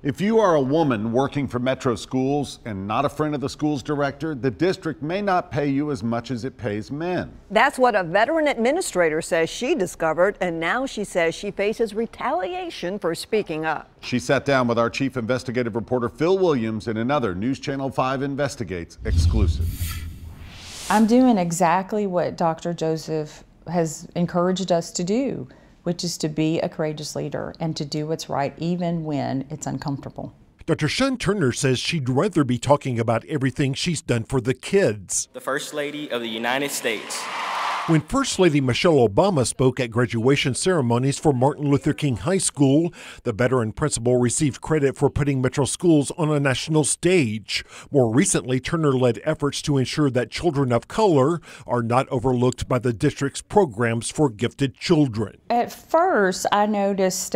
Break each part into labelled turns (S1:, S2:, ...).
S1: If you are a woman working for Metro Schools and not a friend of the school's director, the district may not pay you as much as it pays men.
S2: That's what a veteran administrator says she discovered, and now she says she faces retaliation for speaking up.
S1: She sat down with our chief investigative reporter Phil Williams in another News Channel 5 Investigates exclusive.
S3: I'm doing exactly what Dr. Joseph has encouraged us to do, which is to be a courageous leader and to do what's right even when it's uncomfortable.
S4: Dr. Shun Turner says she'd rather be talking about everything she's done for the kids.
S5: The First Lady of the United States.
S4: When First Lady Michelle Obama spoke at graduation ceremonies for Martin Luther King High School, the veteran principal received credit for putting Metro Schools on a national stage. More recently, Turner led efforts to ensure that children of color are not overlooked by the district's programs for gifted children.
S3: At first, I noticed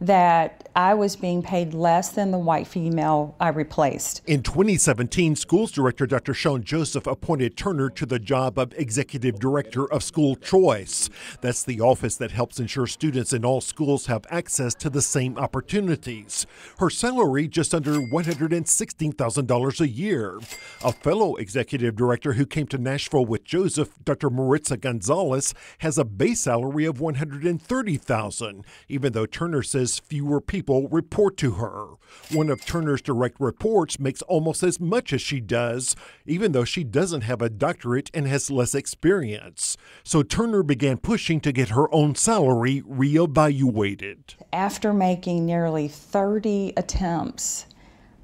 S3: that I was being paid less than the white female I replaced.
S4: In 2017, schools director Dr. Sean Joseph appointed Turner to the job of executive director of school choice. That's the office that helps ensure students in all schools have access to the same opportunities. Her salary just under $116,000 a year. A fellow executive director who came to Nashville with Joseph, Dr. Maritza Gonzalez, has a base salary of $130,000, even though Turner says fewer people report to her. One of Turner's direct reports makes almost as much as she does, even though she doesn't have a doctorate and has less experience. So Turner began pushing to get her own salary reevaluated.
S3: After making nearly 30 attempts,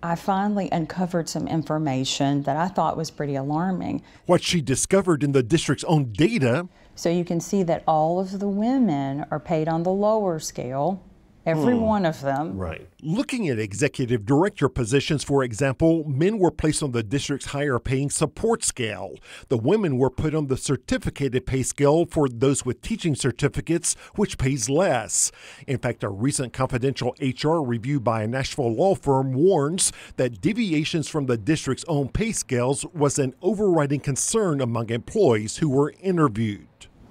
S3: I finally uncovered some information that I thought was pretty alarming.
S4: What she discovered in the district's own data.
S3: So you can see that all of the women are paid on the lower scale. Every one of them.
S4: Right. Looking at executive director positions, for example, men were placed on the district's higher paying support scale. The women were put on the certificated pay scale for those with teaching certificates, which pays less. In fact, a recent confidential HR review by a Nashville law firm warns that deviations from the district's own pay scales was an overriding concern among employees who were interviewed.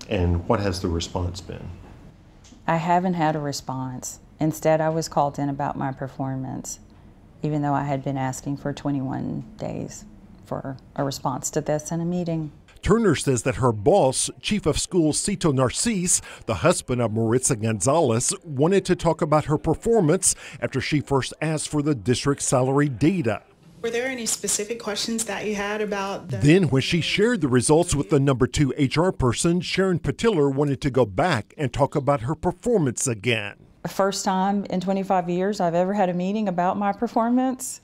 S6: And what has the response been?
S3: I haven't had a response. Instead, I was called in about my performance, even though I had been asking for 21 days for a response to this in a meeting.
S4: Turner says that her boss, Chief of Schools Cito Narcisse, the husband of Maritza Gonzalez, wanted to talk about her performance after she first asked for the district salary data.
S7: Were there any specific questions that you had about the...
S4: Then when she shared the results with the number 2 HR person, Sharon Patiller wanted to go back and talk about her performance again.
S3: First time in 25 years I've ever had a meeting about my performance.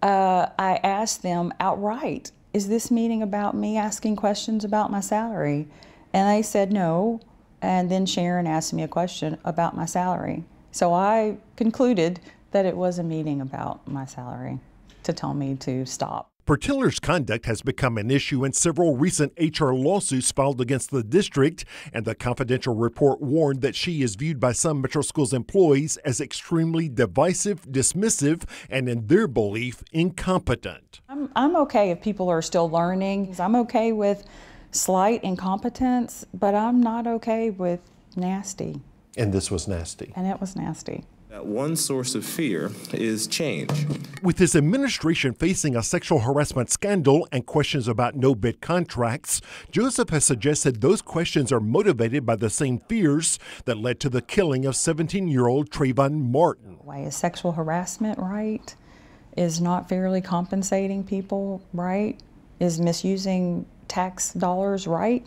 S3: I asked them outright, is this meeting about me asking questions about my salary? And they said no. And then Sharon asked me a question about my salary. So I concluded that it was a meeting about my salary to tell me to stop.
S4: Patiller's conduct has become an issue in several recent HR lawsuits filed against the district, and the confidential report warned that she is viewed by some Metro Schools employees as extremely divisive, dismissive, and in their belief, incompetent.
S3: I'm okay if people are still learning. I'm okay with slight incompetence, but I'm not okay with nasty.
S6: And this was nasty.
S3: And it was nasty.
S8: One source of fear is change.
S4: With his administration facing a sexual harassment scandal and questions about no-bid contracts, Joseph has suggested those questions are motivated by the same fears that led to the killing of 17-year-old Trayvon Martin.
S3: Why is sexual harassment right? Is not fairly compensating people right? Is misusing tax dollars right?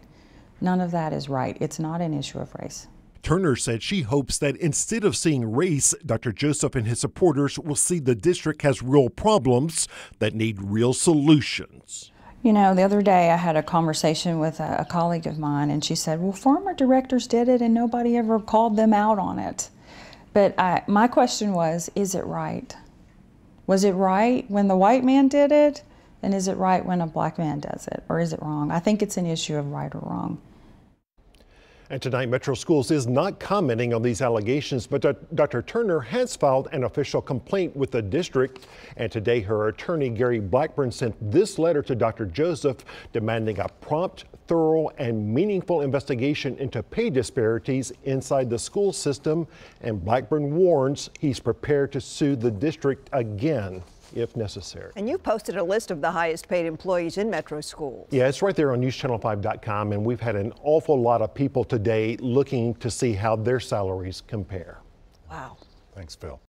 S3: None of that is right. It's not an issue of race.
S4: Turner said she hopes that instead of seeing race, Dr. Joseph and his supporters will see the district has real problems that need real solutions.
S3: You know, the other day I had a conversation with a colleague of mine, and she said, well, former directors did it and nobody ever called them out on it. But my question was, is it right? Was it right when the white man did it? And is it right when a black man does it? Or is it wrong? I think it's an issue of right or wrong.
S4: And tonight, Metro Schools is not commenting on these allegations, but Dr. Turner has filed an official complaint with the district. And today, her attorney, Gary Blackburn, sent this letter to Dr. Joseph demanding a prompt, thorough, and meaningful investigation into pay disparities inside the school system. And Blackburn warns he's prepared to sue the district again if necessary.
S2: And you posted a list of the highest paid employees in Metro Schools.
S4: Yeah, it's right there on newschannel5.com, and we've had an awful lot of people today looking to see how their salaries compare.
S2: Wow.
S1: Thanks, Phil.